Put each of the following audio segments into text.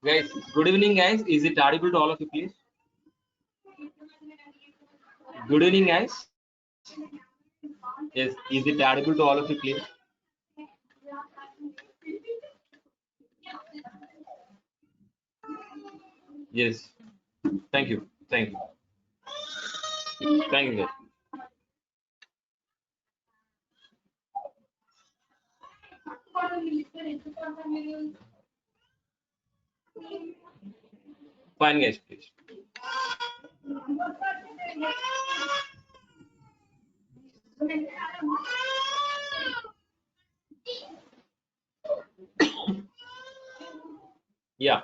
Guys, good evening, guys. Is it audible to all of you, please? Good evening, guys. Yes, is it audible to all of you, please? Yes. Thank you. Thank you. Thank you, guys. Fine, guys, please. Yeah.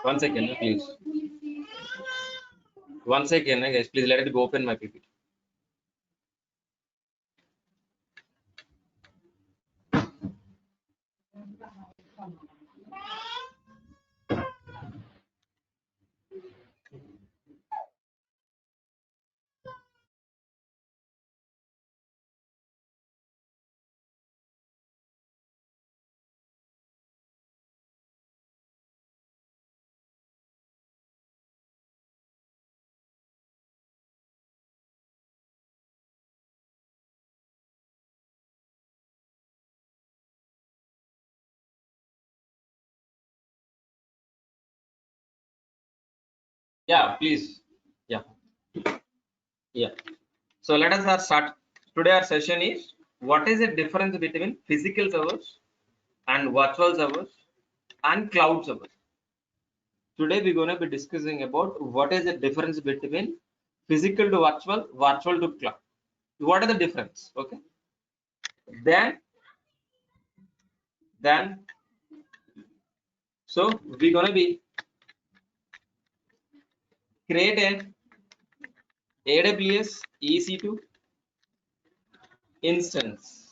1 second, please. 1 second, guys. Please let it go open my PPT. Yeah, please. Yeah. Yeah. So let us start. Today our session is what is the difference between physical servers and virtual servers and cloud servers. Today we're going to be discussing about what is the difference between physical to virtual, virtual to cloud. What are the difference? Okay. Then so we're going to be create an AWS EC2 instance.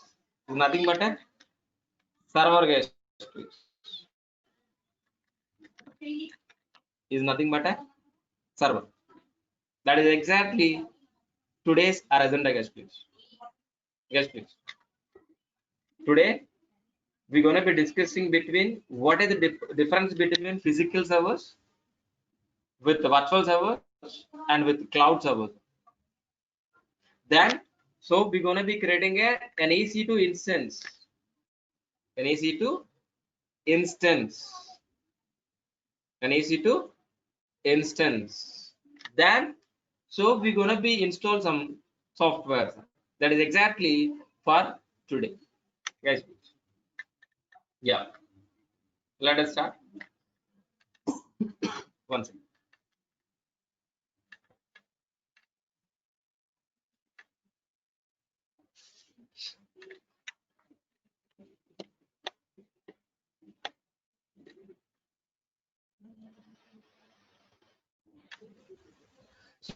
Nothing but a server, guys. Is nothing but a server. That is exactly today's our agenda, guys, please. Yes, please. Today we're going to be discussing between what is the difference between physical servers with virtual servers and with cloud servers. Then so we're going to be creating an EC2 instance, an EC2 instance, an EC2 instance. Then so we're going to be install some software that is exactly for today, guys. Yeah, let us start. One second.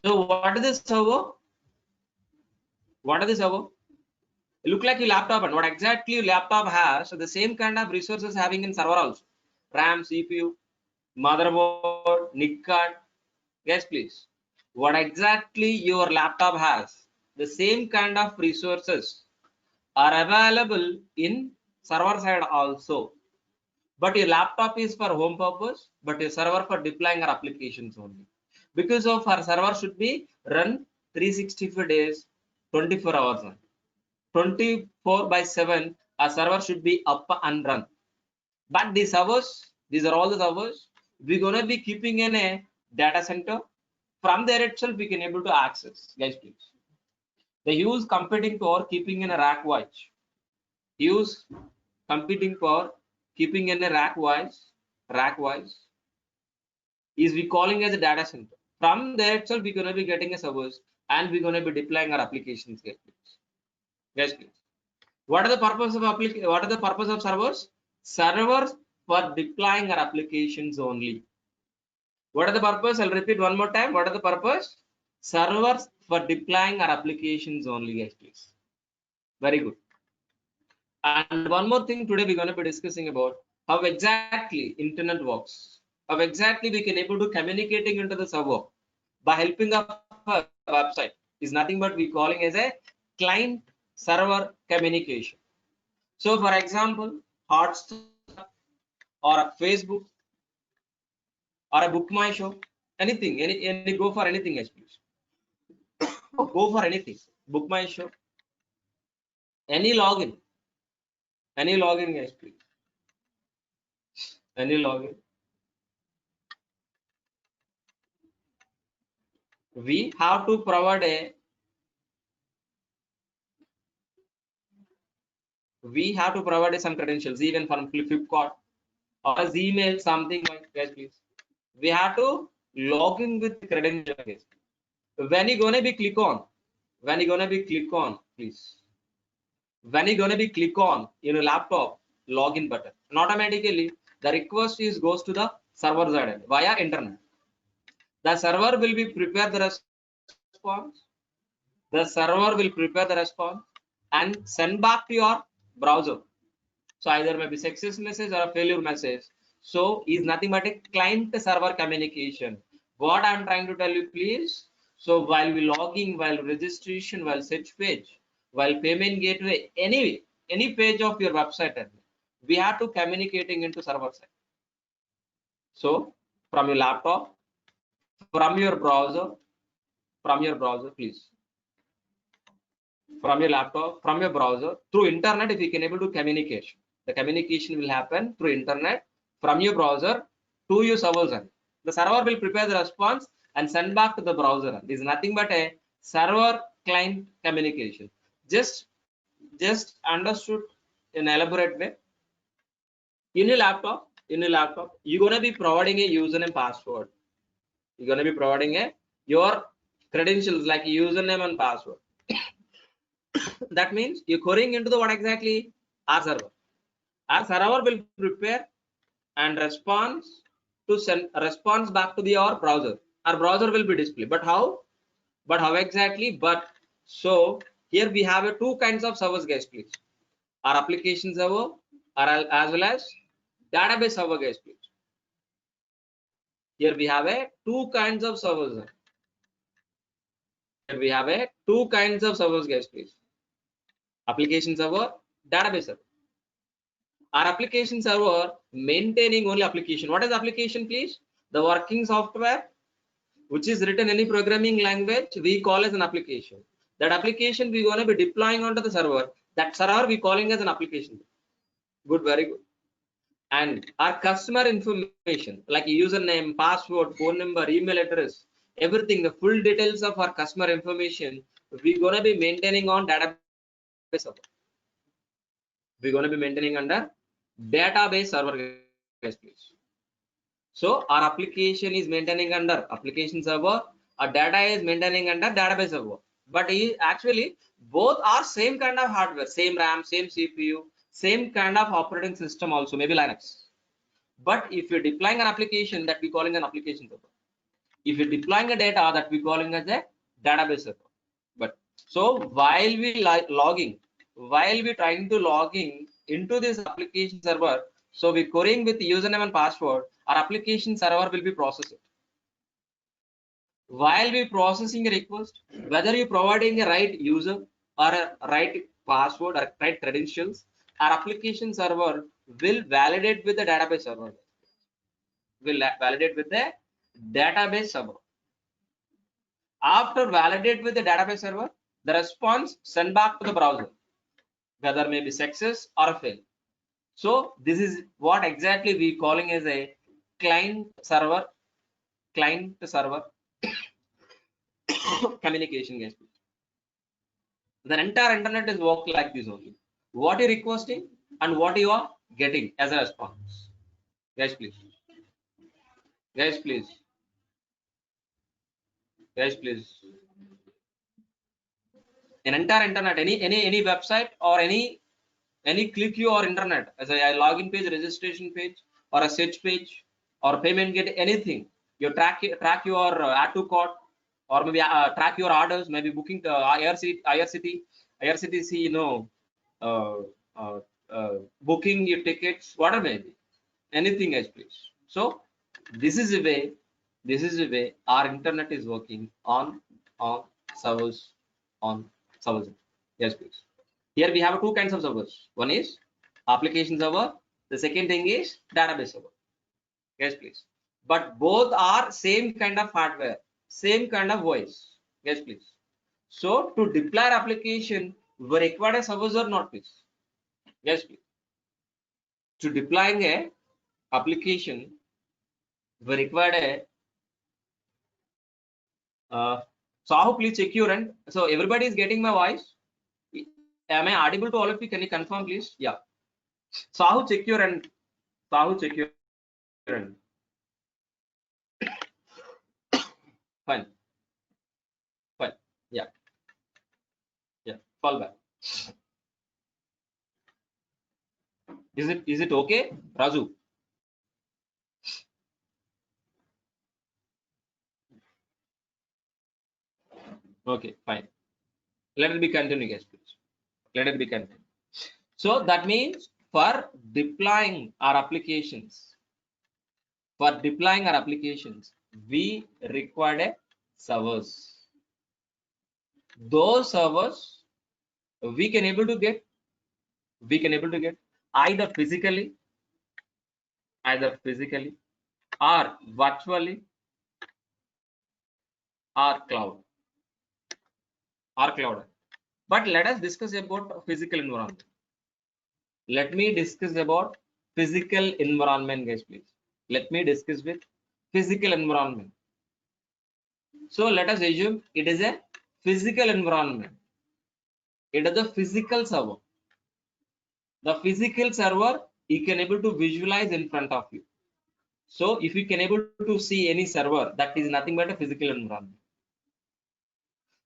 So what is this server? What is the server? It look like your laptop, and what exactly your laptop has, so the same kind of resources having in server also. RAM, CPU, motherboard, NIC card. Yes, please. What exactly your laptop has, the same kind of resources are available in server side also. But your laptop is for home purpose, but your server for deploying our applications only. Because of our server should be run 365 days, 24 hours. 24/7, our server should be up and run. But these servers, these are all the servers, we're gonna be keeping in a data center. From there itself, we can able to access. Guys, please. They use computing power keeping in a rack wise. Use computing power keeping in a rack wise is we calling as a data center. From there itself, we're gonna be getting a servers and we're gonna be deploying our applications. Guys, please. Guys, please. What are the purpose of what are the purpose of servers? Servers for deploying our applications only. What are the purpose? I'll repeat one more time. What are the purpose? Servers for deploying our applications only, guys, please. Very good. And one more thing, today we're going to be discussing about how exactly internet works. How exactly we can able to communicating into the server by helping of a website is nothing but we calling as a client server communication. So for example, Hotstar or a Facebook or a Book My Show, anything, any go for anything, guys, please. Go for anything. Book My Show, any login, guys, please. Any login. We have to provide some credentials, even from Flipkart or Gmail, something like, guys, please. We have to log in with credentials. When you gonna be click on, please. When you gonna be click on in a laptop login button, and automatically the request goes to the server side via internet. The server will be prepare the response. The server will prepare the response and send back to your browser. So either maybe success message or a failure message. So is nothing but a client server communication. What I'm trying to tell you, please. So while we logging, while registration, while search page, while payment gateway, any page of your website, we have to communicating into server side. So from your laptop, from your browser, please. From your laptop, from your browser, through internet, if you can able to communication, the communication will happen through internet from your browser to your server side. The server will prepare the response and send back to the browser. This is nothing but a server client communication. Just understood in elaborate way. In your laptop, you're gonna be providing a username password. You're gonna be providing your credentials like username and password. That means you're querying into the what exactly? Our server. Our server will prepare and response to send a response back to your browser. Our browser will be displayed. But how? Exactly? So here we have two kinds of servers, guys, please. Our application server as well as database server, guys, please. Here we have two kinds of servers. Here we have two kinds of servers, guys, please. Application server, database server. Our application server maintaining only application. What is application, please? The working software which is written any programming language we call as an application. That application we gonna be deploying onto the server. That server we calling as an application. Good, very good. And our customer information like username, password, phone number, email address, everything, the full details of our customer information we gonna be maintaining on database server. We're going to be maintaining under database server, guys, please. So our application is maintaining under application server, our data is maintaining under database server. But actually both are same kind of hardware, same RAM, same CPU, same kind of operating system also, maybe Linux. But if you're deploying an application, that we calling an application server. If you're deploying a data, that we calling as a database server. But so while we logging, while we trying to logging into this application server, so we querying with username and password, our application server will be processed. While we processing a request, whether you providing a right user or a right password or right credentials, our application server will validate with the database server. Will validate with the database server. After validate with the database server, the response sent back to the browser, whether maybe success or a fail. So this is what exactly we calling as a client server communication, guys. The entire internet is work like this only. What you're requesting and what you are getting as a response. Guys, please. Guys, please. Guys, please. An entire internet, any website or any click you or internet as a login page, registration page, or a search page, or payment gate, anything. You track your add to cart, or maybe track your orders, maybe booking IRCTC, uh, uh, booking your tickets, whatever maybe, anything else, please. So this is a way our internet is working on servers, Yes, please. Here we have two kinds of servers. One is application server. The second thing is database server. Yes, please. But both are same kind of hardware, same kind of voice. Yes, please. So to deploy application, we require a servers or not, please? Yes, please. To deploying a application, we require a Sahu, please check your end. So everybody is getting my voice. Am I audible to all of you? Can you confirm, please? Yeah. Sahu, check your end. Sahu, check your end. Fine. Fine. Yeah. Yeah. Fall back. Is it okay, Raju? Okay, fine. Let it be continued, guys, please. Let it be continued. So that means for deploying our applications, we require a servers. Those servers we can able to get either physically or virtually or cloud. But let us discuss about physical environment. Let me discuss about physical environment, guys, please. Let me discuss with physical environment. So let us assume it is a physical environment. It is a physical server. The physical server you can able to visualize in front of you. So if you can able to see any server, that is nothing but a physical environment.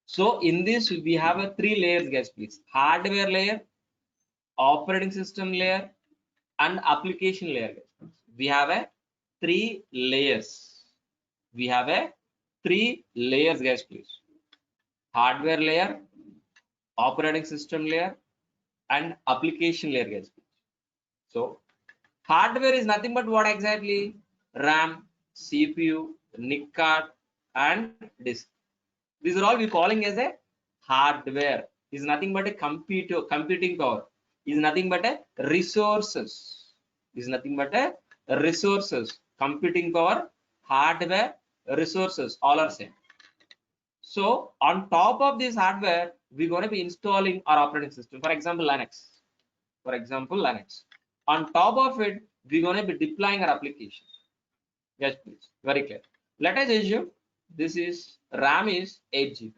So in this we have a three layers, guys, please. Hardware layer, operating system layer, and application layer. We have a three layers. Guys, please. Hardware layer, operating system layer, and application layer, guys. So hardware is nothing but what exactly? RAM, CPU, NIC card, and disk. These are all we calling as a hardware. Is nothing but a computing power. Is nothing but a resources. Computing power, hardware, resources, all are same. So on top of this hardware, we're going to be installing our operating system. For example, Linux. On top of it, we're going to be deploying our application. Yes, please. Very clear. Let us assume this is RAM is 8 GB.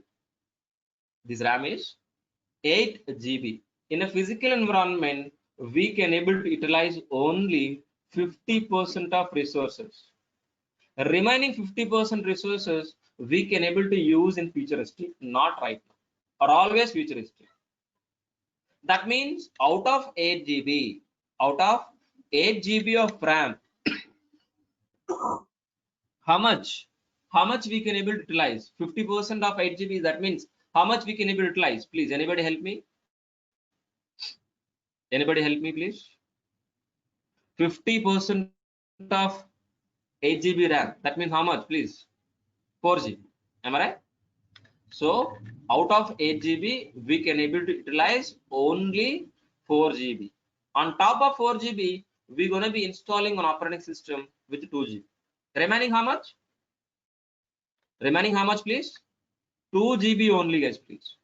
This RAM is 8 GB. In a physical environment, we can able to utilize only 50% of resources. Remaining 50% resources we can able to use in futuristic, not right now, or always futuristic. That means out of 8 GB of RAM, how much we can able to utilize? 50% of 8 GB. That means how much we can able to utilize? Please, anybody help me? Please. 50% of 8 GB RAM. That means how much? Please, 4 GB. Am I right? So out of 8 GB, we can able to utilize only 4 GB. On top of 4 GB, we're gonna be installing an operating system with 2 GB. Remaining how much? Please? 2 GB only, guys, please.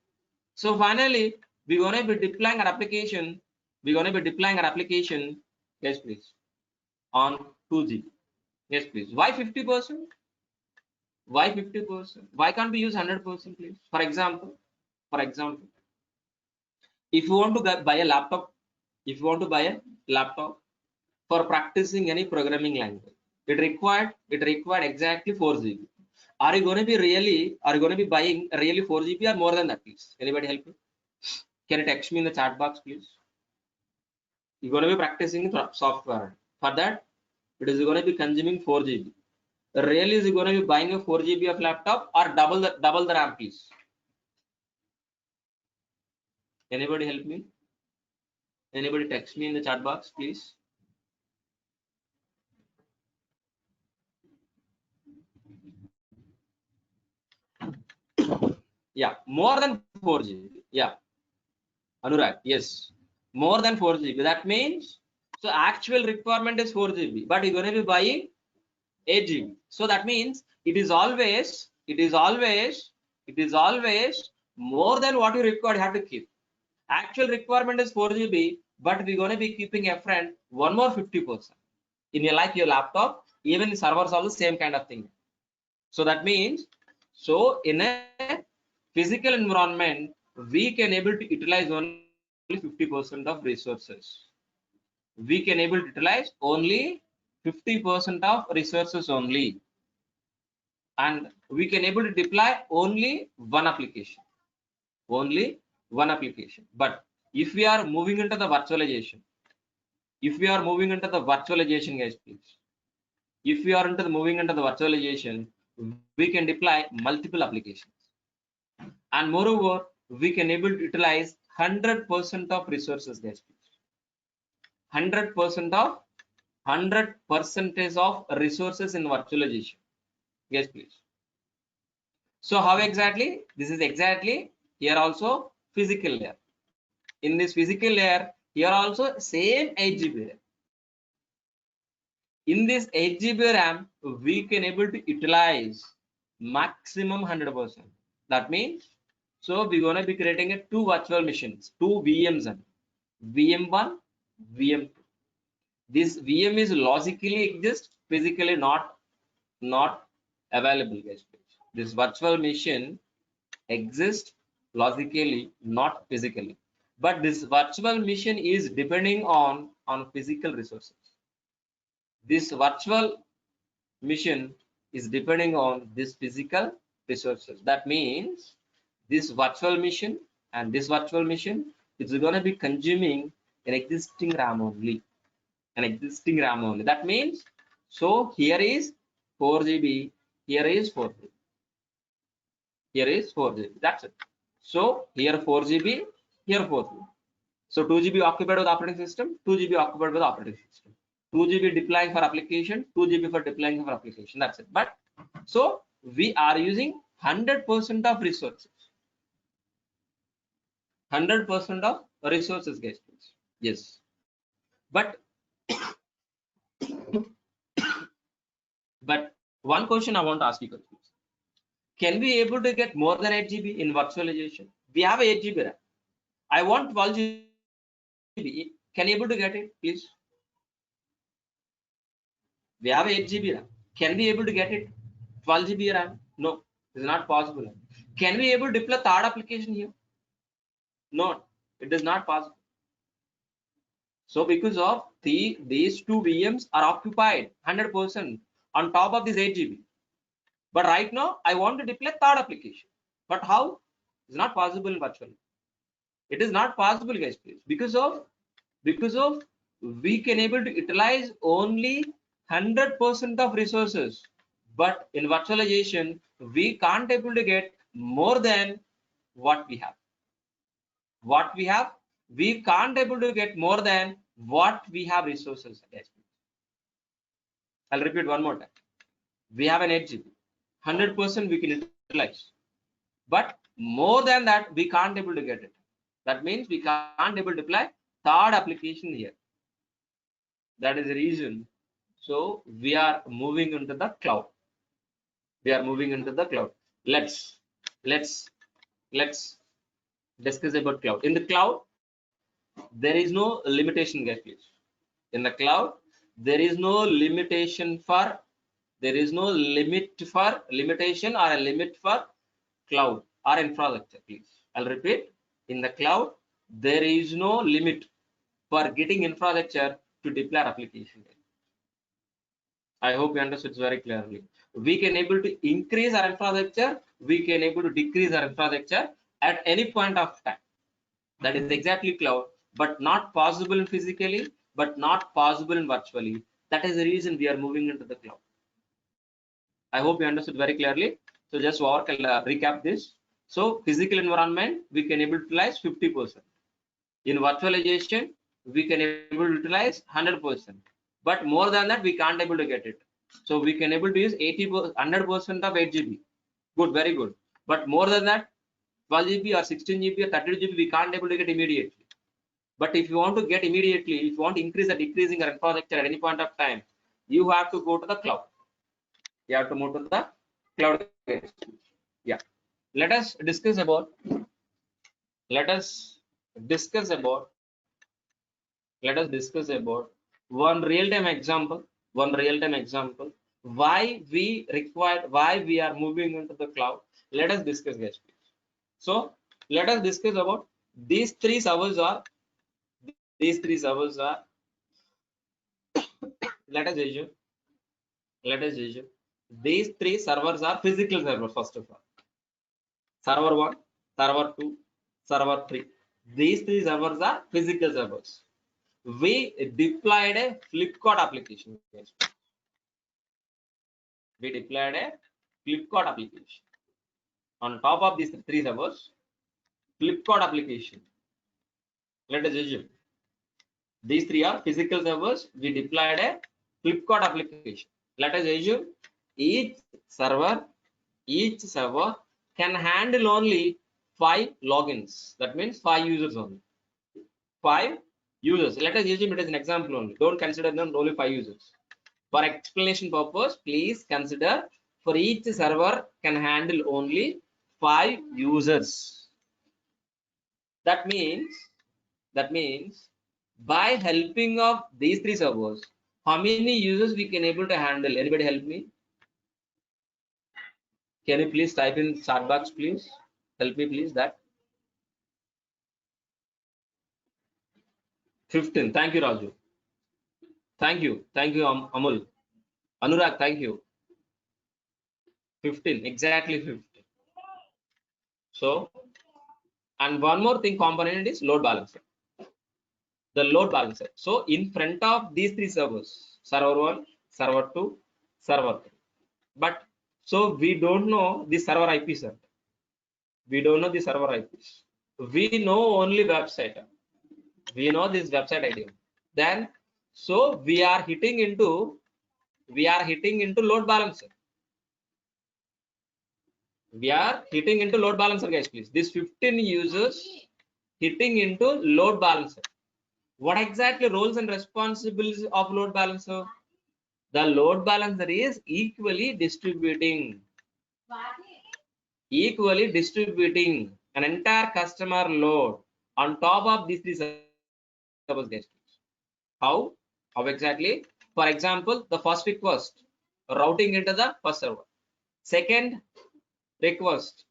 So finally, we're gonna be deploying our application. Yes, please, on 2 GB. Yes, please. Why 50%? Why 50%? Why can't we use 100%, please? For example, if you want to buy a laptop, for practicing any programming language, it required exactly 4 GB. Are you going to be buying really 4 GB or more than that, please? Anybody help me? Can you text me in the chat box, please? You're going to be practicing software. For that, it is going to be consuming 4 GB. Really, is going to be buying a 4 GB of laptop or double the RAM, please? Anybody help me? Anybody text me in the chat box, please? Yeah, more than 4 GB. Yeah. Anurag, yes, more than 4 GB. That means, so actual requirement is 4 GB, but you're going to be buying 8 GB. So that means it is always more than what you require. You have to keep. Actual requirement is 4 GB, but we're going to be keeping a friend one more 50% in your like your laptop. Even the servers also same kind of thing. So that means, so in a physical environment, we can able to utilize only 50% of resources. We can able to utilize only 50% of resources only, and we can able to deploy only one application. But if we are moving into the virtualization, guys, please. If we are moving into the virtualization, we can deploy multiple applications, and moreover, we can able to utilize 100% of resources, guys, please. 100% of resources in virtualization. Yes, please. So how exactly? This is exactly here also physical layer. In this physical layer, here also same 8 GB RAM. In this 8 GB RAM, we can able to utilize maximum 100%. That means, so we're gonna be creating a 2 virtual machines, 2 VMs, VM1, VM2. This VM is logically exist, physically not available, guys. This virtual machine exists logically, not physically, but this virtual machine is depending on physical resources. This virtual machine is depending on this physical resources. That means this virtual machine and this virtual machine is going to be consuming an existing RAM only. That means, so here is 4 GB, here is 4 GB, here is 4 GB. That's it. So here 4 GB, here 4 GB. So 2 GB occupied with operating system, 2 GB occupied with operating system. 2 GB deploying for application, 2 GB for deploying for application. That's it. But so we are using 100% of resources. 100% of resources, guys. Yes. But one question I want to ask you, can we able to get more than 8 GB in virtualization? We have 8 GB RAM. I want 12 GB. Can you able to get it, please? We have 8 GB RAM. Can we able to get it 12 GB RAM? No, it is not possible. Can we able to deploy third application here? No, it is not possible. So because of these two VMs are occupied 100% on top of this 8 GB. But right now I want to deploy third application. But how? It's not possible virtually. It is not possible, guys, please. Because of we can able to utilize only 100% of resources, but in virtualization we can't able to get more than what we have. We can't able to get more than what we have resources. I'll repeat one more time. We have an 8 GB, 100% we can utilize, but more than that we can't able to get it. That means we can't able to apply third application here. That is the reason. So we are moving into the cloud. Let's discuss about cloud. In the cloud, there is no limitation, guys, please. In the cloud, there is no limitation for limitation or a limit for cloud or infrastructure, please. I'll repeat. In the cloud, there is no limit for getting infrastructure to deploy application. I hope you understood very clearly. We can able to increase our infrastructure, we can able to decrease our infrastructure at any point of time. That is exactly cloud, but not possible in physically, but not possible in virtually. That is the reason we are moving into the cloud. I hope you understood very clearly. So just recap this. So physical environment, we can able to utilize 50%. In virtualization, we can able to utilize 100%. But more than that, we can't able to get it. So we can able to use 100% of 8 GB. Good, very good. But more than that, 12 GB or 16 GB or 30 GB, we can't able to get immediately. But if you want to get immediately, if you want to increase or decreasing your infrastructure at any point of time, you have to go to the cloud. You have to move to the cloud. Yeah. Let us discuss about one real-time example. Why we are moving into the cloud. Let us discuss, guys. So let us discuss about these three servers are. Let us assume. These three servers are physical servers. First of all, server 1, server 2, server 3. These three servers are physical servers. We deployed a Flipkart application. On top of these three servers, Flipkart application. Let us assume these three are physical servers. We deployed a Flipkart application. Let us assume each server can handle only 5 logins. That means 5 users only. 5 users. Let us assume it as an example only. Don't consider them only 5 users. For explanation purpose, please consider for each server can handle only 5 users. That means by helping of these three servers, how many users we can able to handle? Anybody help me? Can you please type in chat box, please? Help me, please. That 15. Thank you, Raju. Thank you, Amul. Anurag, thank you. 15, exactly 15. So, and one more thing component is load balancer. The load balancer. So, in front of these three servers, server 1, server 2, server 3. But so we don't know the server IP, sir. We don't know the server IPs. We know only website. We know this website ID. Then, so we are hitting into load balancer. We are hitting into load balancer, guys. Please, this 15 users hitting into load balancer. What exactly roles and responsibilities of load balancer? The load balancer is equally distributing an entire customer load on top of these three servers, guys. How exactly? For example, the first request routing into the first server, second request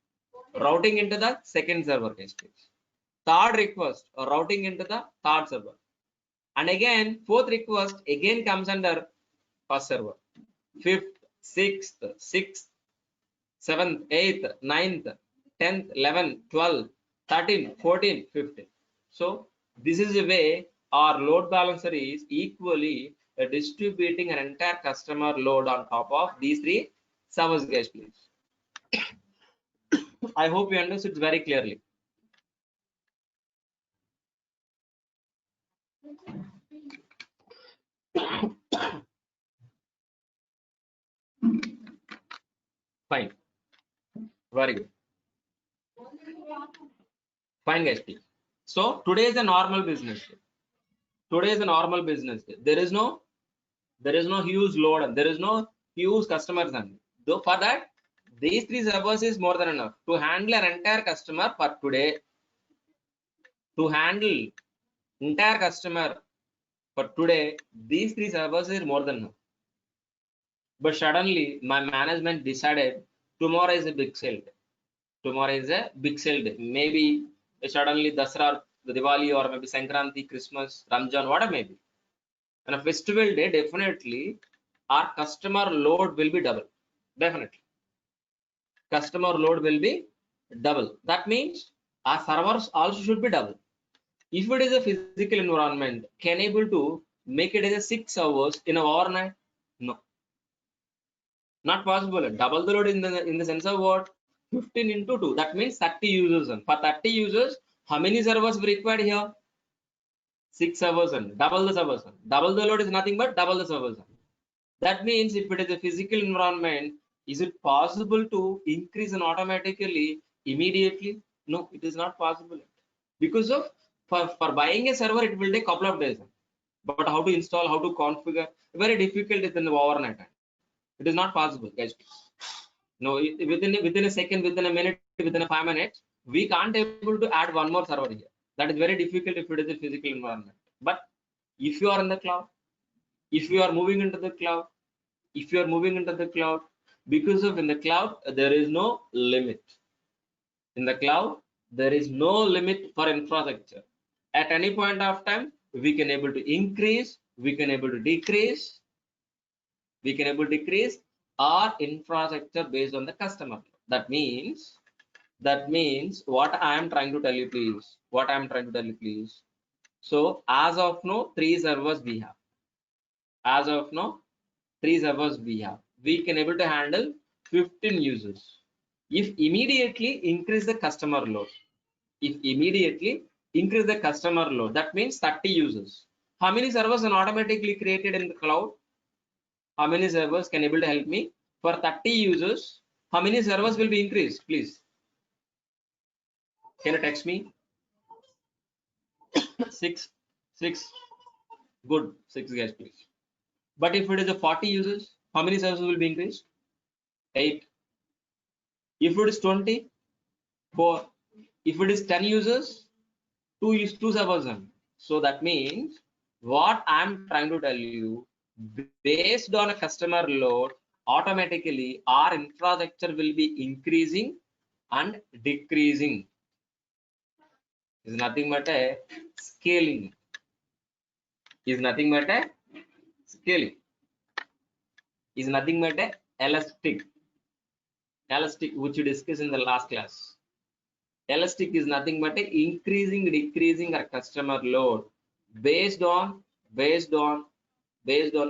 routing into the second server, guys. Third request routing into the third server, and again fourth request again comes under first server, fifth, sixth, seventh, eighth, ninth, 10th, 11th, 12th, 13th, 14th, 15th. So this is the way our load balancer is equally distributing an entire customer load on top of these three servers, guys. Please. I hope you understood very clearly. Fine. Very good. Fine, guys. Please. So today is a normal business day. There is no huge load and there is no huge customers. And though for that, these three servers is more than enough to handle an entire customer for today. To handle entire customer for today, these three servers is more than enough. But suddenly my management decided tomorrow is a big sale day. Maybe suddenly Dasra, Diwali, or maybe Sankranti, Christmas, Ramjan, whatever maybe. And a festival day, definitely our customer load will be double. Definitely. Customer load will be double. That means our servers also should be double. If it is a physical environment, can able to make it as a 6 hours in an overnight? No. Not possible. Double the load in the sense of what? 15 into 2. That means 30 users. And for 30 users, how many servers we required here? 6 servers and double the servers. Double the load is nothing but double the servers. That means if it is a physical environment, is it possible to increase and automatically immediately? No, it is not possible. Because of for buying a server, it will take couple of days. But how to install, how to configure, very difficult is in the overnight. It is not possible, guys. No, within a second, within a minute, within a 5 minutes, we can't able to add one more server here. That is very difficult if it is a physical environment. But if you are in the cloud, if you are moving into the cloud, if you are moving into the cloud, because of in the cloud there is no limit. In the cloud there is no limit for infrastructure. At any point of time, we can able to increase, we can able to decrease, we can able to decrease our infrastructure based on the customer. That means what I am trying to tell you, please. What I am trying to tell you, please. So as of now, 3 servers we have. As of now, 3 servers we have. We can able to handle 15 users. If immediately increase the customer load, if immediately increase the customer load, that means 30 users. How many servers are automatically created in the cloud? How many servers can able to help me? For 30 users, how many servers will be increased, please? Can you text me? 6. Good, 6 guys, please. But if it is a 40 users, how many servers will be increased? 8. If it is 20, 4. If it is 10 users, 2 servers. So that means what I'm trying to tell you, based on a customer load, automatically our infrastructure will be increasing and decreasing. Is nothing but a scaling. Is nothing but a scaling. Is nothing but a elastic, which we discussed in the last class. Elastic is nothing but a increasing, decreasing our customer load based on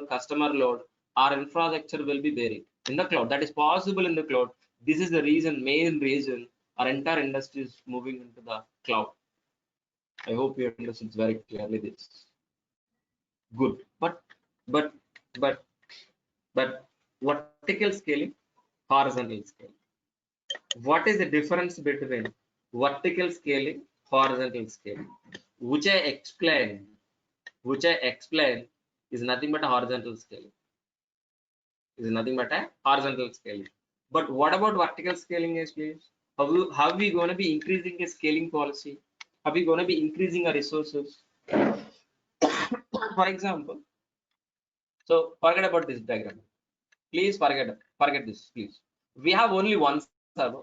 customer load. Our infrastructure will be varied in the cloud. That is possible in the cloud. This is the reason, main reason our entire industry is moving into the cloud. I hope you understand very clearly this. Good, but vertical scaling, horizontal scaling. What is the difference between vertical scaling, horizontal scaling? Which I explain is nothing but a horizontal scaling. Is nothing but a horizontal scaling. But what about vertical scaling is, please? How are we going to be increasing a scaling policy? Are we going to be increasing our resources? For example, so forget about this diagram. Please forget this, please. We have only one server.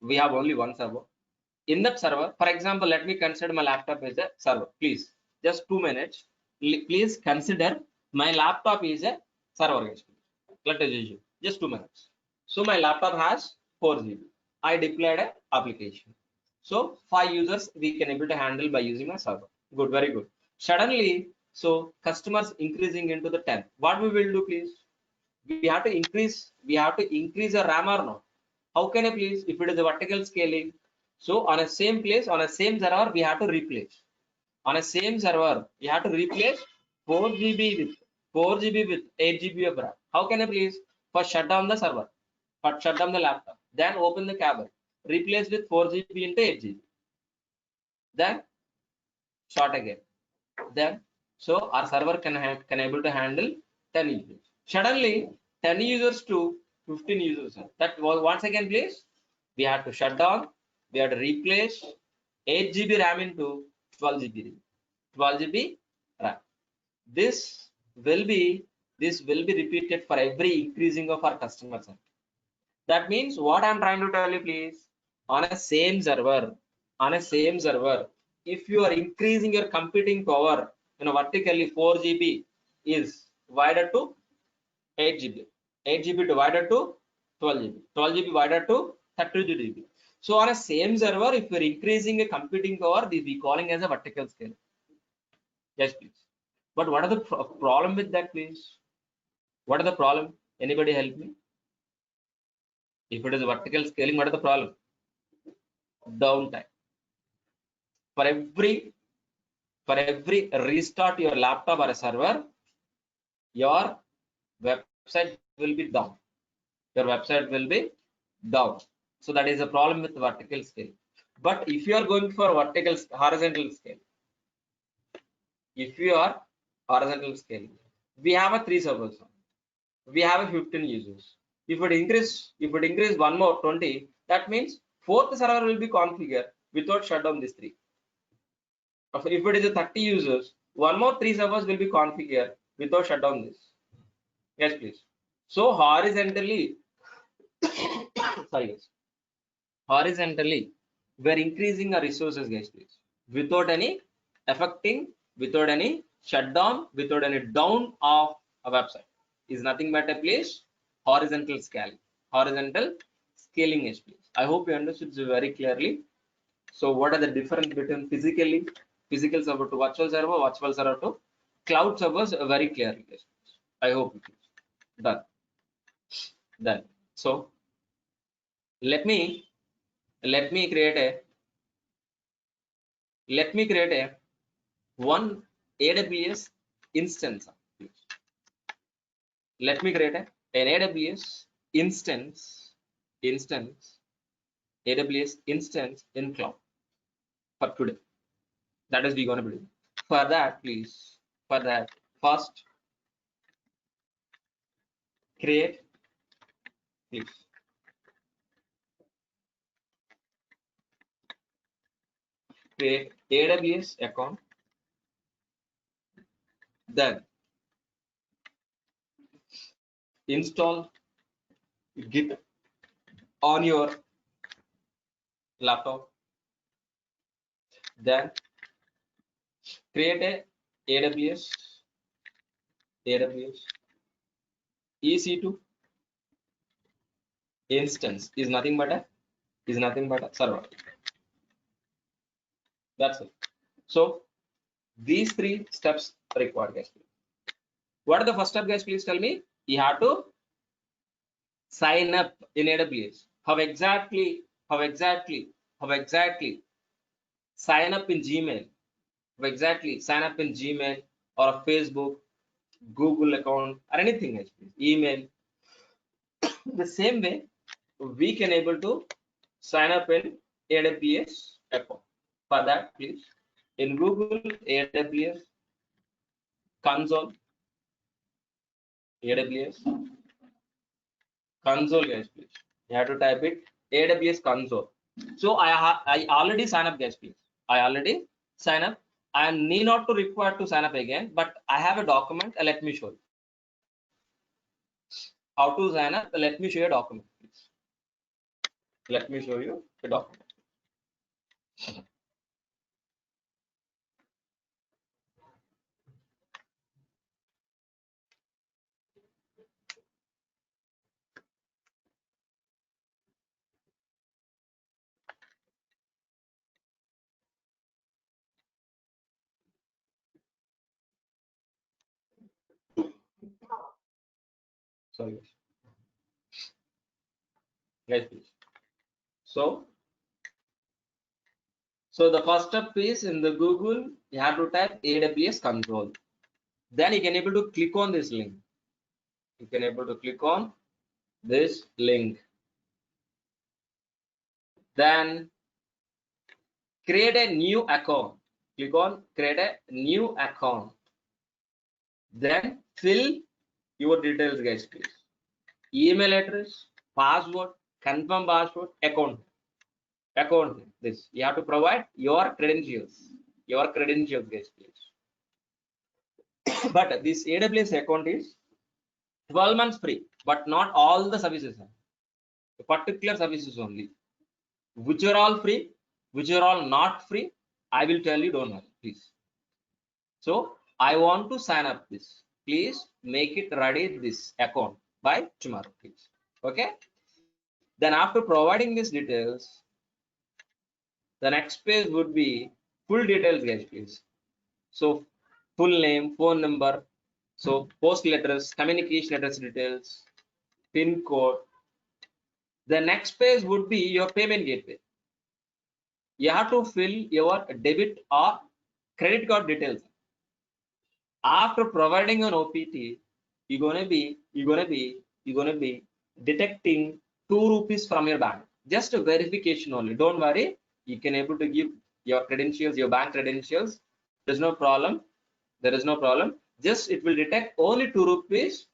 We have only one server. In that server, for example, let me consider my laptop as a server. Please, just 2 minutes. Please consider my laptop is a server. Let us use just 2 minutes. So my laptop has 4 GB. I deployed an application. So 5 users we can able to handle by using a server. Good, very good. Suddenly, so customers increasing into the 10. What we will do, please? We have to increase the RAM or not? How can I please? If it is a vertical scaling, so on a same place, on a same server, we have to replace. On a same server, we have to replace 4 GB with 8 GB of RAM. How can I please? First shut down the server, first shut down the laptop, then open the cable, replace with 4 GB into 8 GB, then short again. Then so our server can able to handle 10 users. Suddenly 10 users to 15 users. That was once again, please. We have to shut down. We have to replace 8 GB RAM into 12 GB. 12 GB RAM. This will be repeated for every increasing of our customers. That means what I'm trying to tell you, please. On a same server, if you are increasing your computing power, vertically 4 GB is divided to 8 GB, 8 GB divided to 12 GB, 12 GB divided to 32 GB. So on a same server, if you're increasing a computing power, this we calling as a vertical scale. Yes, please. But what are the problem with that, please? What are the problem? Anybody help me? If it is a vertical scaling, what is the problem? Downtime. For every restart your laptop or a server, your website will be down. Your website will be down. So that is a problem with vertical scale. But if you are going for horizontal scale, if you are horizontal scale, we have a 3 servers. We have a 15 users. If it increase one more 20, that means fourth server will be configured without shutdown these 3. If it is a 30 users, one more 3 servers will be configured without shutdown this. Yes, please. So horizontally, sorry guys, horizontally, we're increasing our resources, guys, please, without any affecting, without any shutdown, without any down of a website. Is nothing but a place horizontal scaling, horizontal scaling, guys, please. I hope you understood very clearly. So what are the difference between physical server to virtual server to cloud servers? Very clearly, guys. I hope it is done. So let me create a one AWS instance. Let me create an AWS instance AWS instance in cloud for today. That is we're gonna do. For that, please, first create, please. Create AWS account, then install Git on your laptop, then create a AWS EC2 instance. Is nothing but a server. That's it. So these 3 steps required, guys. What are the first step, guys? Please tell me. You have to sign up in AWS. How exactly sign up in Gmail? How exactly sign up in Gmail or a Facebook, Google account, or anything else, please. Email. The same way we can able to sign up in AWS account. For that, please, in Google AWS console, guys, please. You have to type it AWS console. So I already sign up, guys, please. I already sign up. I need not to require to sign up again, but I have a document. Let me show you how to sign up. Let me show you a document, please. Let me show you the document. Sorry, guys, please. So the first step is in the Google, you have to type AWS console. Then you can able to click on this link. You can able to click on this link. Then create a new account. Click on create a new account. Then fill your details, guys, please. Email address, password, confirm password, account. This you have to provide your credentials, guys, please. But this AWS account is 12 months free, but not all the services are. Particular services only. Which are all free, which are all not free, I will tell you, don't worry, please. So I want to sign up this. Please make it ready, this account, by tomorrow, please. Okay. Then after providing these details, the next page would be full details, guys, please. So full name, phone number, so postal address, communication address details, PIN code. The next page would be your payment gateway. You have to fill your debit or credit card details. After providing an OPT, you're gonna be detecting 2 rupees from your bank. Just a verification only. Don't worry. You can able to give your credentials, your bank credentials. There's no problem. There is no problem. Just it will detect only 2 rupees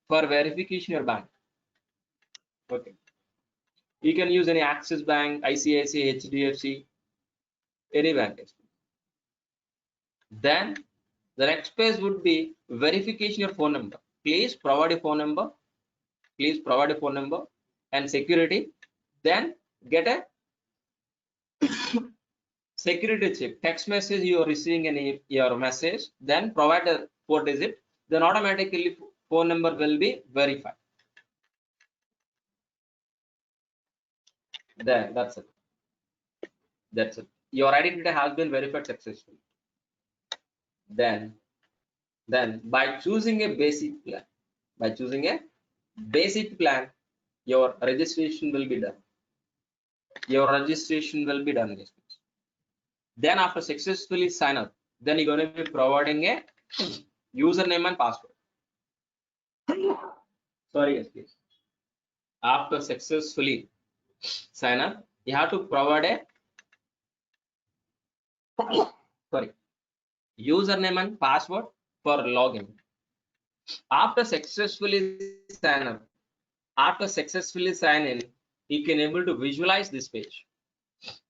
for verification your bank. Okay. You can use any Axis Bank, ICICI, HDFC, any bank. Then the next page would be verification your phone number. Please provide a phone number. Please provide a phone number and security. Then get a security check. Text message you are receiving any your message. Then provide a 4-digit. Then automatically phone number will be verified. Then that's it. That's it. Your identity has been verified successfully. Then by choosing a basic plan, your registration will be done. Your registration will be done. Then after successfully sign up, then you're going to be providing a username and password. Sorry, yes, please. After successfully sign up, you have to provide a username and password for login. After successfully sign up, after successfully sign in, you can able to visualize this page.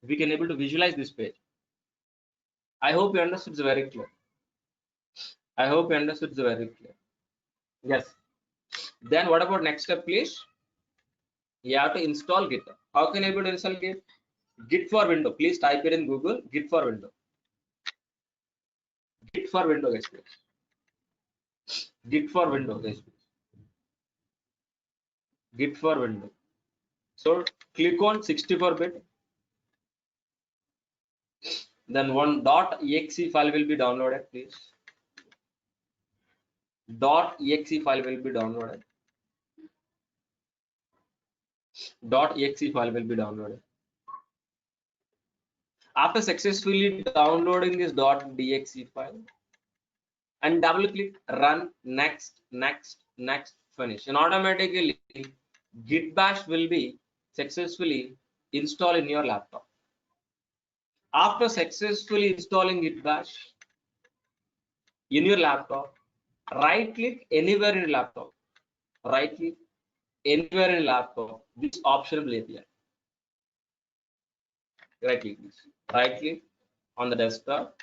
We can able to visualize this page. I hope you understood. It's very clear. I hope you understood. It's very clear. Yes. Then what about next step, please? You have to install Git. How can you able to install Git? Git for Windows. Please type it in Google. Git for Windows. Git for Windows, guys, please. Git for Windows, guys, please. Git for Windows. So click on 64-bit. Then one .exe file will be downloaded, please. .exe file will be downloaded. .exe file will be downloaded. After successfully downloading this .exe file, and double click run, next, finish, and automatically Git bash will be successfully installed in your laptop. After successfully installing Git bash in your laptop, right click anywhere in your laptop, right click anywhere in your laptop, this option will appear. Right click on the desktop,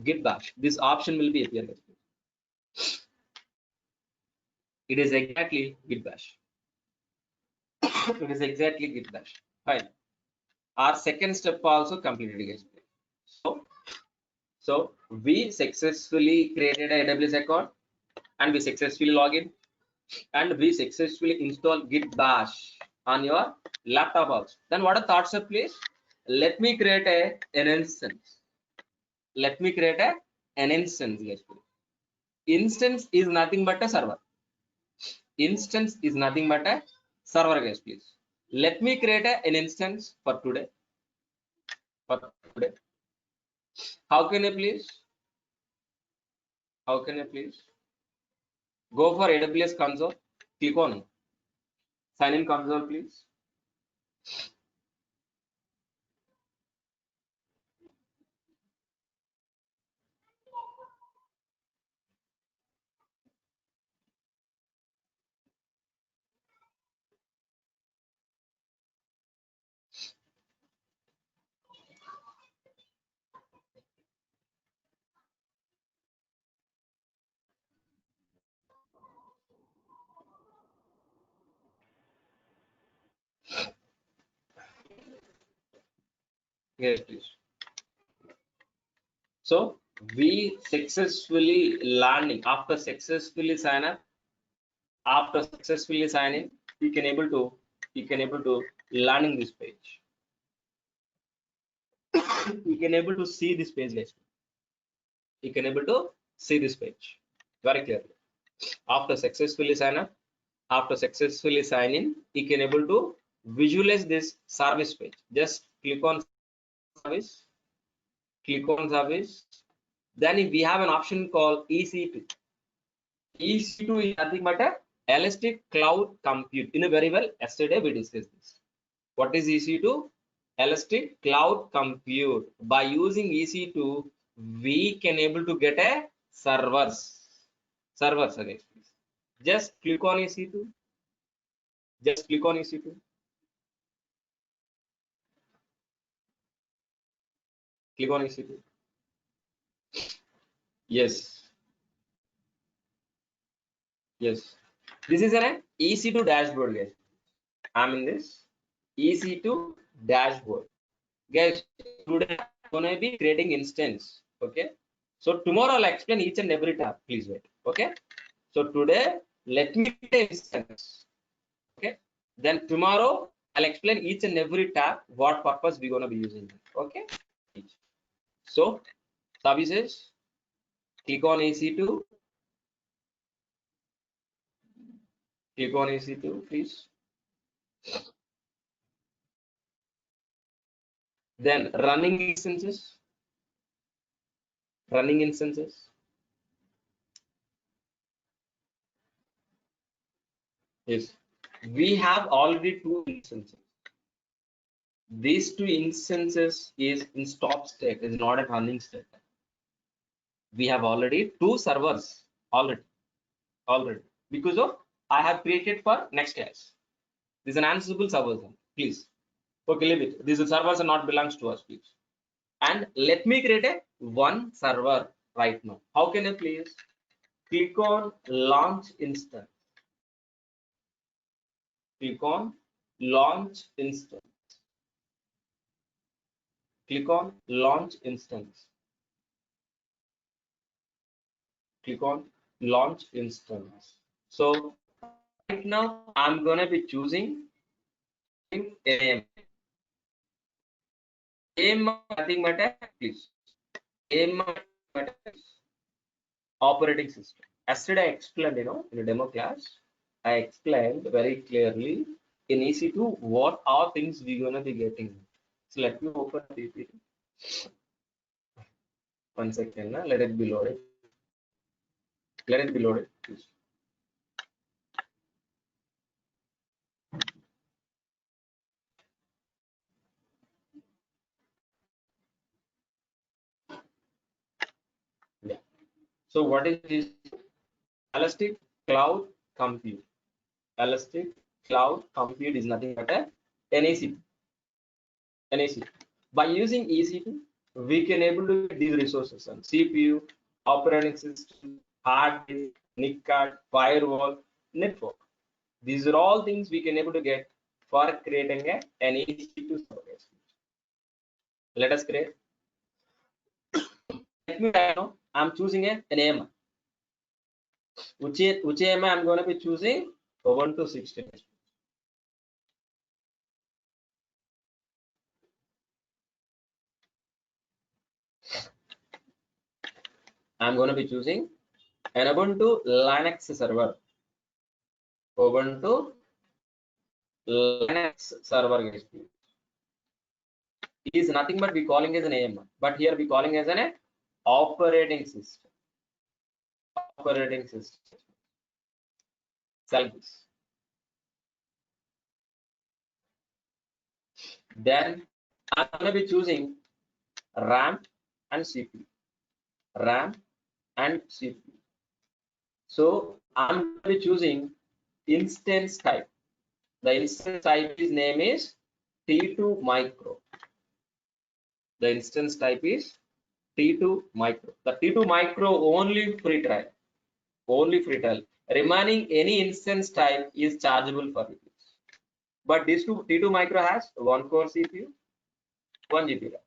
Git bash, this option will be appearing. It is exactly Git bash. It is exactly Git bash. Fine. Our second step also completed, guys. So we successfully created a AWS account and we successfully log in and we successfully install Git bash on your laptop also. Then what are thoughts of, please? Let me create an instance. Let me create an instance, guys. Instance is nothing but a server. Instance is nothing but a server, guys, please. Let me create an instance for today. How can I please? How can I please? Go for AWS console. Click on sign in console, please. Yes, please. So we successfully landing after successfully sign up. After successfully sign in, you can able to landing this page. You can able to see this page, guys. You can able to see this page very clearly. After successfully sign up, after successfully sign in, you can able to visualize this service page. Just click on service, click on service. Then we have an option called EC2. EC2 is nothing but a elastic cloud compute. In a very well, yesterday we discussed this. What is EC2? Elastic Cloud Compute. By using EC2, we can able to get a servers. Servers again. Just click on EC2. Just click on EC2. Click on EC2. Yes. Yes. This is an EC2 dashboard, guys. I'm in this EC2 dashboard. Guys, today I'm gonna be creating instance. Okay. So tomorrow I'll explain each and every tab. Please wait. Okay. So today let me create instance. Okay. Then tomorrow I'll explain each and every tab, what purpose we're gonna be using. Okay. So services, click on EC2. Click on EC2, please. Then running instances. Running instances. Yes. We have already two instances. These two instances is in stop state, is not a running state. We have already two servers already because of I have created for next class. This is an Ansible server, please. Okay, leave it. These servers are not belongs to us, please. And let me create a one server right now. How can I please? Click on launch instance. Click on launch instance. Click on launch instance. Click on launch instance. So right now I'm gonna be choosing AMA. AMA nothing but a please. AMA operating system. Yesterday I explained, in a demo class, I explained very clearly in EC2 what are things we're gonna be getting. So let me open PPT. 1 second, let it be loaded. Let it be loaded, please. Yeah. So what is this? Elastic Cloud Compute. Elastic Cloud Compute is nothing but a NAC. NAC. By using EC2, we can able to get these resources on CPU, operating system, hard disk, NIC card, firewall, network. These are all things we can able to get for creating an EC2 server. Let us create. Let me know. I'm choosing an AMA. Which AMA I'm going to be choosing? Ubuntu 16. I'm going to be choosing an Ubuntu Linux server. Ubuntu Linux server, guys. It is nothing but we calling as an AMA, but here we calling as an operating system. Operating system. Select this. Then I'm going to be choosing RAM and CPU. RAM and CPU. So I'm going to be choosing instance type. The instance type name is T2 micro. The instance type is T2 micro. The T2 micro only free trial. Only free trial. Remaining any instance type is chargeable for you. But this T2 micro has 1 core CPU, 1 GB RAM.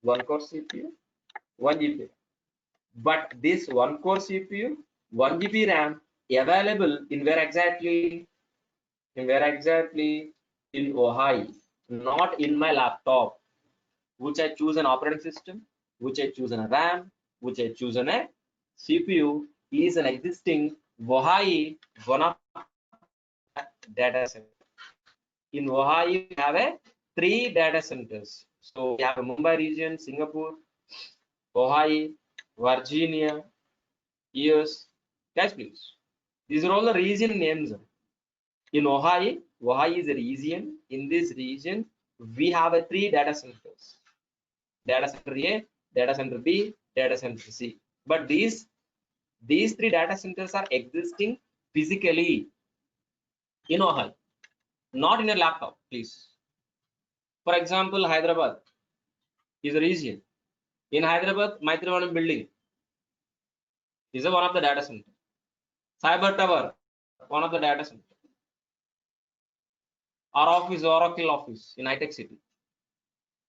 1 core CPU, 1 GB RAM. But this 1 core CPU, 1 GB RAM available in where exactly? In where exactly? In Ohio, not in my laptop, which I choose an operating system, which I choose a RAM, which I choose a CPU is an existing Ohio one of data center. In Ohio, we have 3 data centers. So we have a Mumbai region, Singapore, Ohio, Virginia, US. Guys, please. These are all the region names. In Ohio, Ohio is a region. In this region, we have a 3 data centers: data center A, data center B, data center C. But these 3 data centers are existing physically in Ohio, not in a laptop, please. For example, Hyderabad is a region. In Hyderabad, Maitrivanam building is one of the data center. Cyber Tower, one of the data center. Our office, Oracle office in high-tech city,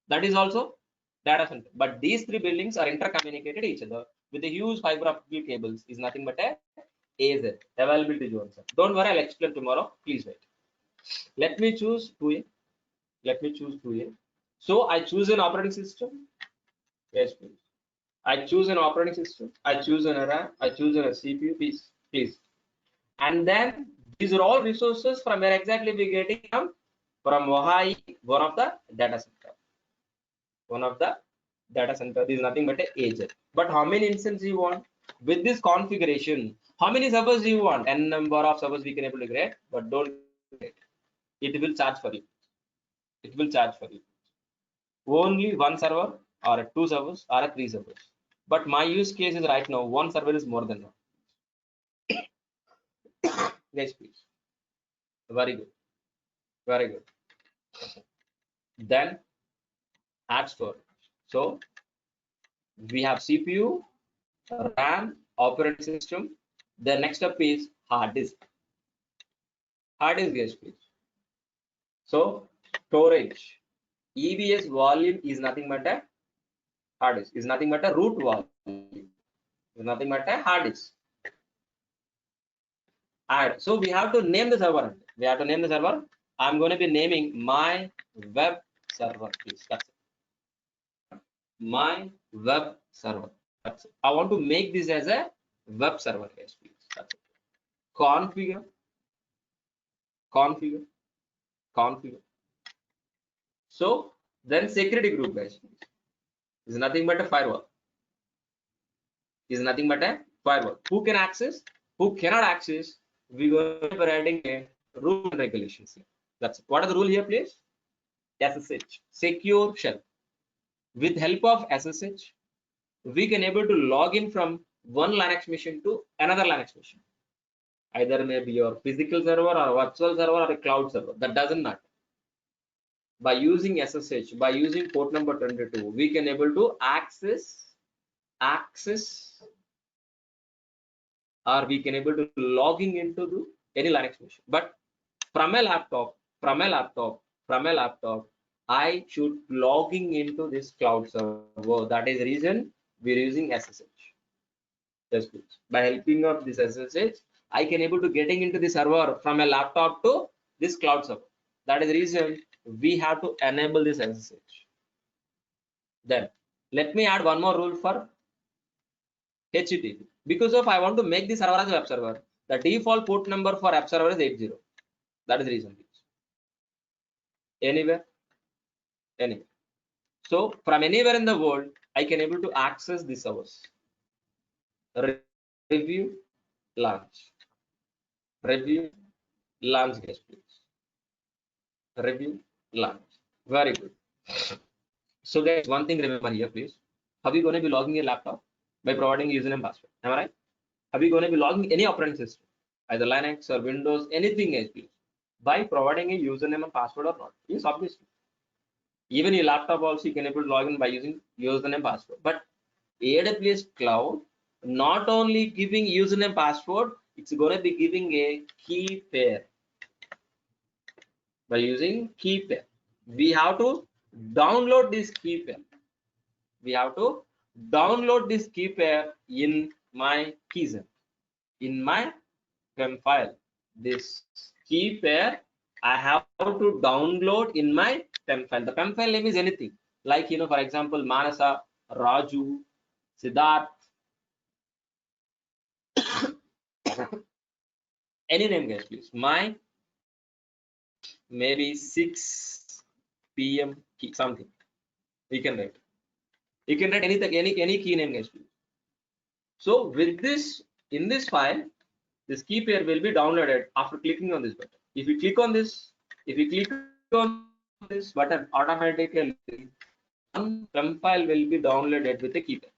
that is also data center. But these 3 buildings are intercommunicated each other with a huge fiber optic cables. Is nothing but a AZ, availability zone. Don't worry, I'll explain tomorrow. Please wait. Let me choose 2A. Let me choose 2A. So I choose an operating system. Yes, please. I choose an operating system. I choose an RAM. I choose a CPU. Please. And then these are all resources from where exactly we getting from Ohio, one of the data center. One of the data center is nothing but a agent. But how many instances you want with this configuration? How many servers do you want? N number of servers we can able to create, but don't create. It will charge for you. It will charge for you. Only one server or 2 servers or 3 servers. But my use case is right now 1 server is more than one. Guys, please. Very good. Very good. Then add storage. So we have CPU, RAM, operating system. The next step is hard disk. Hard disk, guys, please. So storage. EBS volume is nothing but a hard disk. Is nothing but a root volume. Is nothing but a hard disk. Add. So we have to name the server. We have to name the server. I'm going to be naming my web server, please. That's it. My web server. That's it. I want to make this as a web server, guys, please. That's it. Configure. So then security group, guys, is nothing but a firewall. Is nothing but a firewall. Who can access? Who cannot access? We go providing a rule and regulations. That's it. What are the rule here, please? SSH, secure shell. With help of SSH, we can able to log in from one Linux machine to another Linux machine. Either maybe your physical server or virtual server or a cloud server. That doesn't matter. By using SSH, by using port number 22, we can able to access or we can able to logging into any Linux machine. But from a laptop, I should logging into this cloud server. That is the reason we're using SSH. Just please. By helping of this SSH, I can able to getting into the server from a laptop to this cloud server. That is the reason we have to enable this SSH. Then let me add one more rule for HTTP. Because of I want to make the server as a web server, the default port number for app server is 80. That is the reason. Anywhere. So from anywhere in the world, I can able to access the servers. Review, launch, guys, please. Review, launch. Very good. So guys, one thing remember here, please. How are you going to be logging your laptop? By providing username password. Am I right? How are you going to be logging any operating system, either Linux or Windows, anything, guys, please? By providing a username and password or not? Yes, obviously. Even your laptop also you can able to log in by using username password. But AWS cloud not only giving username password, it's going to be giving a key pair. By using key pair, we have to download this key pair. We have to download this key pair in my keyzen, in my PEM file. This key pair I have to download in my PEM file. The PEM file name is anything, like for example, Manasa, Raju, Siddharth, any name, guys, please. My maybe 6 PM key, something. You can write. You can write anything, any key name, guys, please. So with this, in this file, this key pair will be downloaded after clicking on this button. If you click on this, this button, automatically one PEM file will be downloaded with a keypad.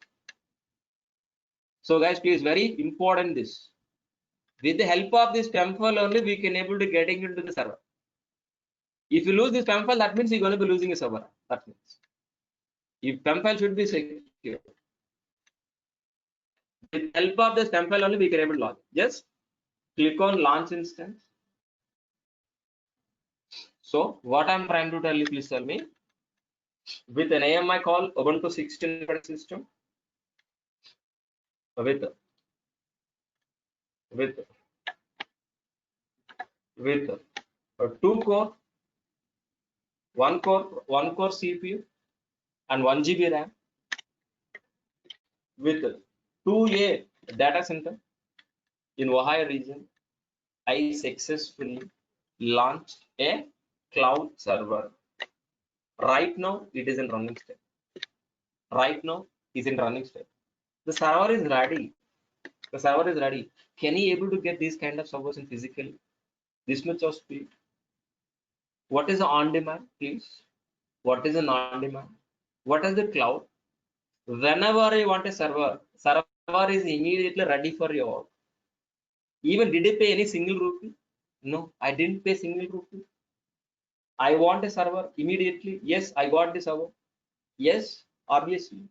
So guys, please, very important this. With the help of this PEM file only, we can able to getting into the server. If you lose this PEM file, that means you're going to be losing a server. That means if PEM file should be secure. With help of this PEM file only, we can able to log. Just click on launch instance. So what I'm trying to tell you, please tell me. With an AMI call, Ubuntu 16 system, with 2 core, one core CPU and 1 GB RAM, with 2A data center in Ohio region, I successfully launched a cloud server. Right now it is in running state. Right now is in running state. The server is ready. The server is ready. Can you able to get these kind of servers in physical? This much of speed. What is on demand, please? What is an on demand? What is the cloud? Whenever you want a server is immediately ready for your work. Even did you pay any single rupee? No, I didn't pay single rupee. I want a server immediately. Yes, I got the server. Yes, obviously.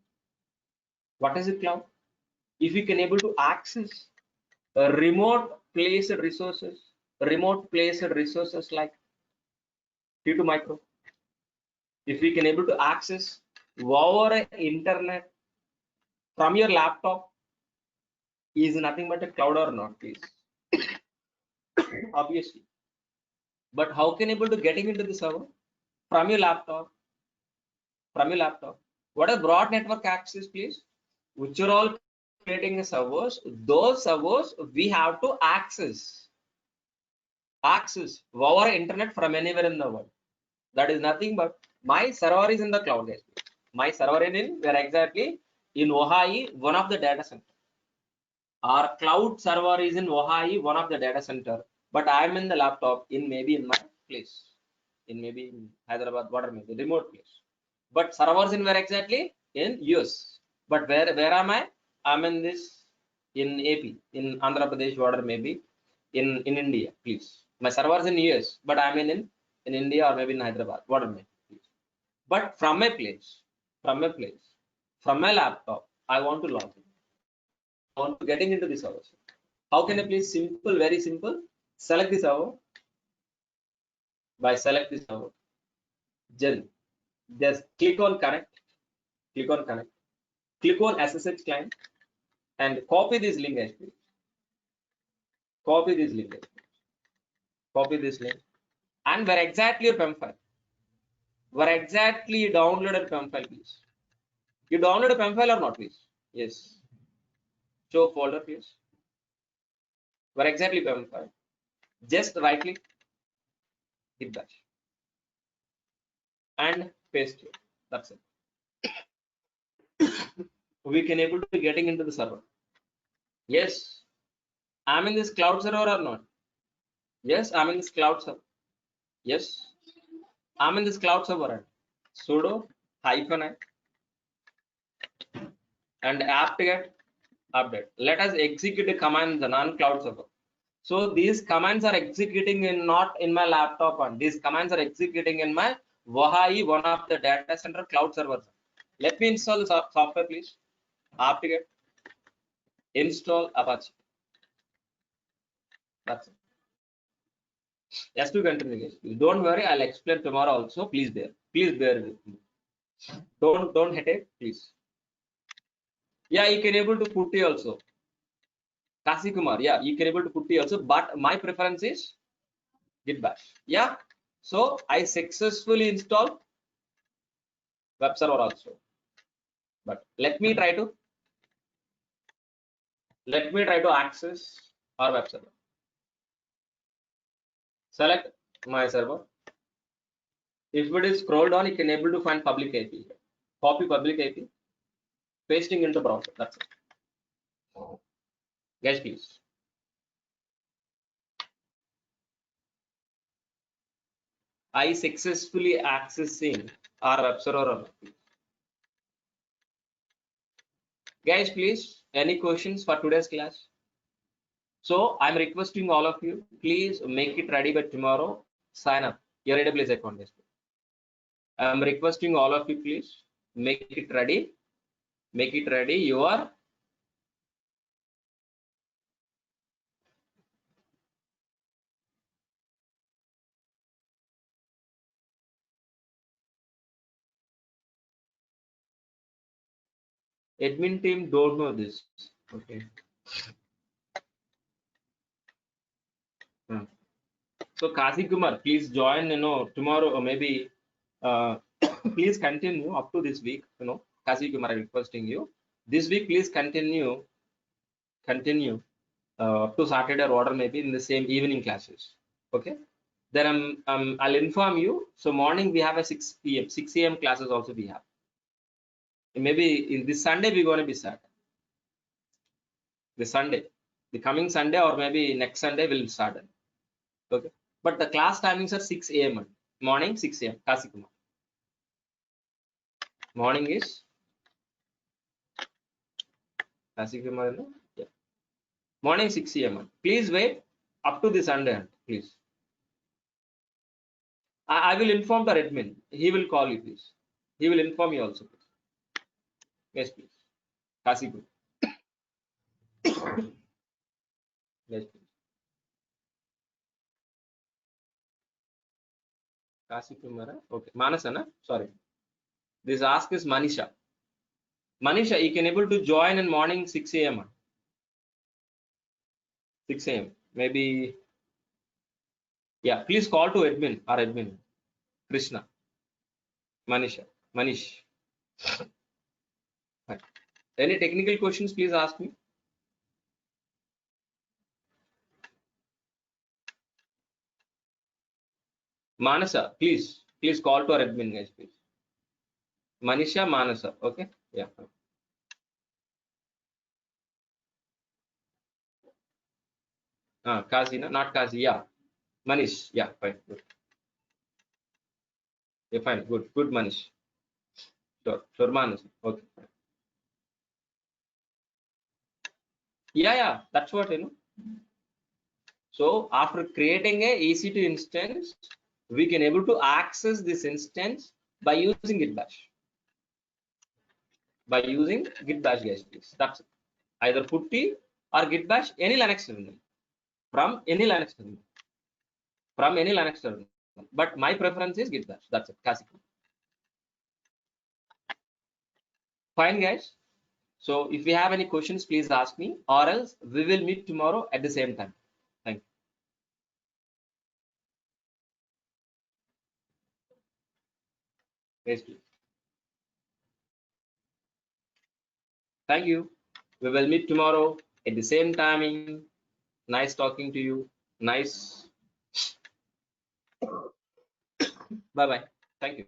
What is the cloud? If you can able to access remote placed resources like T2 Micro, if we can able to access over internet from your laptop, is nothing but a cloud or not, please? Obviously. But how can able to getting into the server from your laptop? What are broad network access, please? Which are all creating a servers. Those servers we have to access over internet from anywhere in the world. That is nothing but my server is in the cloud, guys. My server is in where exactly? In Ohio, one of the data center. Our cloud server is in Ohio, one of the data center. But I am in the laptop in maybe in my place, in maybe in Hyderabad, whatever maybe remote place. But servers in where exactly? In US. But where am I? I'm in this in AP, in Andhra Pradesh, whatever maybe in India, please. My servers in US, but I'm in India or maybe in Hyderabad, whatever maybe. But from my laptop, I want to log in. I want to getting into the server. How can I please? Simple, very simple. Select the server. By select the server, just click on connect. Click on SSH client and copy this link. Actually, copy this link. And where exactly your PEM file? Where exactly you downloaded PEM file, please? You download a PEM file or not, please? Yes. Show folder, please. Where exactly PEM file? Just right click, hit that, and paste it. That's it. We can able to getting into the server. Yes, I'm in this cloud server or not? Yes, I'm in this cloud server. Yes, I'm in this cloud server. Sudo -i and apt-get update. Let us execute the command the non-cloud server. So these commands are executing in not in my laptop, and these commands are executing in my Ohio, one of the data center cloud servers. Let me install the software, please. Apt-get install Apache. That's it. Just to continue, guys. Don't worry, I'll explain tomorrow also. Please bear with me. Don't headache, please. Yeah, you can able to putty also. Kasi Kumar, yeah, you can able to putty also, but my preference is Git bash. Yeah, so I successfully installed web server also. But let me try to access our web server. Select my server. If it is scroll down, you can able to find public IP. Copy public IP, pasting into browser. That's it. Guys, please. I successfully accessing our web server. Guys, please, any questions for today's class? So I'm requesting all of you, please make it ready by tomorrow. Sign up your AWS account. I'm requesting all of you, please make it ready. Make it ready. Your admin team don't know this. Okay. So Kasi Kumar, please join. Tomorrow or maybe please continue up to this week. Kasi Kumar, I'm requesting you this week. Please continue up to Saturday or order maybe in the same evening classes. Okay. Then I'll inform you. So morning we have a 6 p.m. 6 a.m. classes also we have. Maybe in this Sunday we're going to be start. The Sunday, the coming Sunday or maybe next Sunday we'll start. Okay. But the class timings are 6 a.m. morning 6 a.m. Kasi Kumar. Morning is Kasi Kumar. Yeah. Morning 6 a.m. Please wait up to the Sunday. Please. I will inform the admin. He will call you, please. He will inform you also. Please. Yes, please. Kasi Kumar. Yes, please. Kasi Kumar. Okay. Manasana. Sorry. This ask is Manisha. Manisha, you can able to join in morning 6 a.m. 6 a.m. Maybe. Yeah. Please call to admin or admin. Krishna. Manisha. Manish. Right. Any technical questions, please ask me. Manasa, please call to our admin guys, please. Manisha, Manasa, okay? Yeah. Kazi, not Kazi, yeah. Manish, yeah, fine, good. Yeah, fine, good, Manish. Sure, Manasa, okay. Yeah, that's what, So after creating a EC2 instance, we can able to access this instance by using Git bash. By using Git bash, guys, please. That's it. Either PuTTY or Git bash, any Linux terminal. From any Linux terminal. From any Linux terminal. But my preference is Git bash. That's it. Classic. Fine, guys. So if you have any questions, please ask me, or else we will meet tomorrow at the same time. Thank you. Yes, please. Thank you. We will meet tomorrow at the same timing. Nice talking to you. Nice. Bye-bye. Thank you.